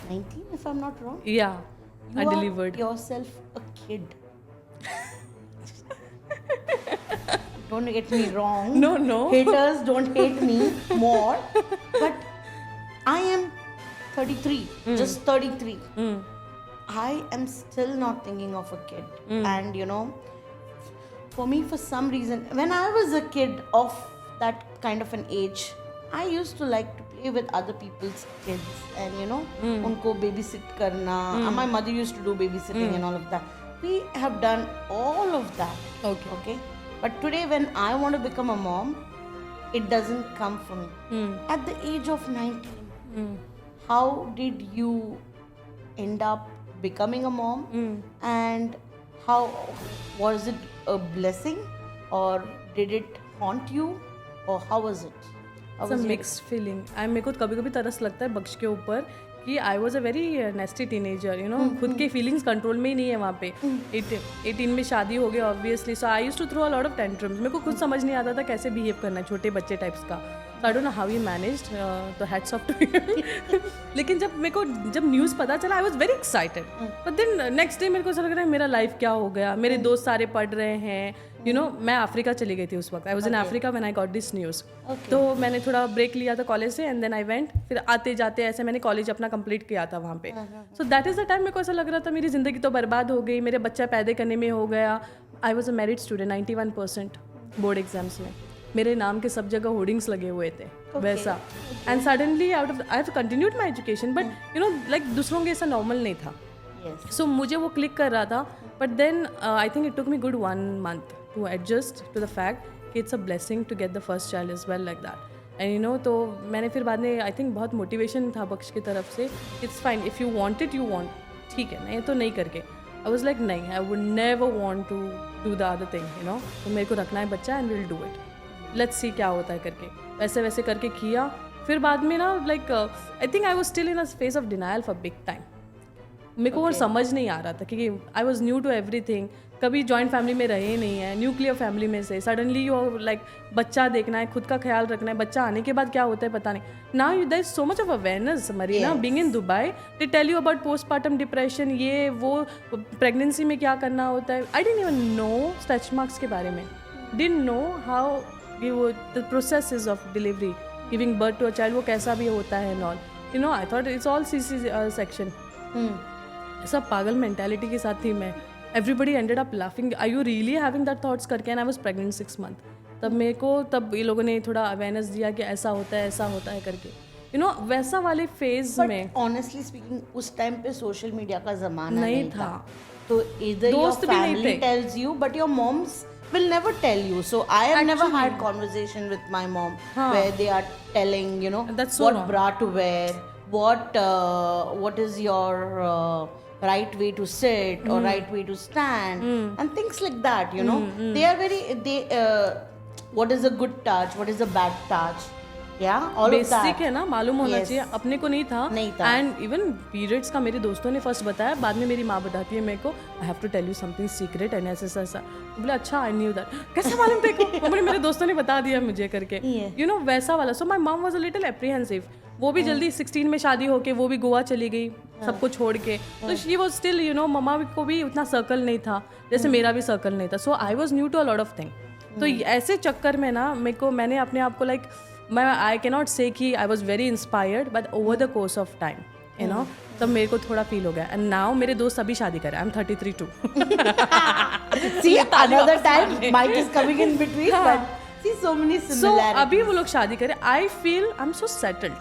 19, if I'm not wrong. Yeah, I You delivered. are yourself a kid. Don't get me wrong. No. Haters don't hate me more. But I am 33, just 33. I am still not thinking of a kid. And for me, for some reason, when I was a kid of that kind of an age, I used to like to play with other people's kids and unko babysit karna. My mother used to do babysitting and all of that. We have done all of that. Okay. But today, when I want to become a mom, it doesn't come for me. At the age of 19, how did you end up becoming a mom? And how was it a blessing, or did it haunt you, or how was it? It's a mixed feeling. मेरे को कभी कभी तरस लगता है बख्श के ऊपर कि I was a very नेस्टी teenager, खुद के फीलिंग्स कंट्रोल में ही नहीं है वहाँ पे. 18 में शादी हो गया obviously, so I used to throw a lot of tantrums. मेरे को खुद समझ नहीं आता था कैसे बिहेव करना है छोटे बच्चे टाइप्स का. So I don't know how he managed, तो हैट्स ऑफ टू हिम. लेकिन जब न्यूज़ पता चला, I was very excited. But then next day मेरे को ऐसा लग रहा है मेरा लाइफ क्या हो गया. मेरे दोस्त सारे पढ़ रहे हैं. मैं अफ्रीका चली गई थी उस वक्त. I was in Africa when I got this news. तो मैंने थोड़ा ब्रेक लिया था कॉलेज से, एंड देन आई वेंट. फिर आते जाते ऐसे मैंने कॉलेज अपना कंप्लीट किया था वहाँ पे. So that is the time मेरे को ऐसा लग रहा था मेरी ज़िंदगी तो बर्बाद हो गई, मेरे बच्चा पैदा करने में हो गया. I was a merit student, 91% board exams में. मेरे नाम के सब जगह होर्डिंग्स लगे हुए थे वैसा. And suddenly I have continued my education, but like दूसरों के ऐसा नॉर्मल नहीं था. सो मुझे वो क्लिक कर रहा था. But then I think it took me good 1 month to adjust to the fact कि it's a blessing to get the first child as well like that. And तो मैंने फिर बाद में आई थिंक बहुत मोटिवेशन था बख्श की तरफ से. It's fine if you want it, you want, ठीक है, नहीं तो नहीं करके. आई वाज लाइक नहीं, I would never want to do the other thing, तो मेरे को रखना है बच्चा and will do it. Let's see क्या होता है करके वैसे वैसे करके किया. फिर बाद में ना like I think I was still in a phase of denial for big time. मेरे को वो समझ नहीं आ रहा था क्योंकि I was new to everything. कभी जॉइंट फैमिली में रहे नहीं है, न्यूक्लियर फैमिली में से सडनली यू लाइक बच्चा देखना है, खुद का ख्याल रखना है. बच्चा आने के बाद क्या होता है पता नहीं. Now there is so much of awareness Marina, being in Dubai, they tell you about postpartum depression, ये वो प्रेगनेंसी में क्या करना होता है. I didn't even know stretch marks के बारे में, didn't know how the process of delivery, giving birth to a child, वो कैसा भी होता है and all. I thought it's all CC section. सब पागल मेंटालिटी के साथ थी मैं. Everybody ended up laughing, are you really having that thoughts करके. And I was pregnant 6 months. तब ये लोगों ने थोड़ा अवेयरनेस दिया कि ऐसा होता है करके. वैसा वाले फेज में ऑनेस्टली स्पीकिंग उस टाइम पे सोशल मीडिया का जमाना नहीं था. तो either your दोस्त भी नहीं family थे. tells you but your moms will never tell you. So I have never had conversation with my mom where they are telling That's so what wrong. bra to wear, what is your right way to sit or right way to stand and things like that. They are what is a good touch, what is a bad touch, all of that. Basic है ना, मालूम होना चाहिए. अपने को नहीं था. And even periods का मेरे दोस्तों ने फर्स्ट बताया, बाद में मेरी माँ बताती है मेरे को, I have to tell you something secret and ऐसा. बोले अच्छा, आई न्यू दैट. कैसे मालूम तेरे को? मेरे दोस्तों ने बता दिया मुझे करके. वैसा वाला. So my mom was a little apprehensive. वो भी जल्दी 16 में शादी होके वो भी गोवा चली गई सबको छोड़ के. तो शी वाज स्टिल मम्मा को भी उतना सर्कल नहीं था जैसे मेरा भी सर्कल नहीं था. So I was new to a lot of thing. तो ऐसे चक्कर में ना मैंने अपने आप को लाइक आई कैन नॉट से कि I was very inspired, but over the course of time तब मेरे को थोड़ा फील हो गया. एंड नाउ मेरे दोस्त अभी शादी करे. I am 33 too. See, another time Mike is coming in between, but see so many similarities. So अभी वो लोग शादी करे. I feel I am so settled.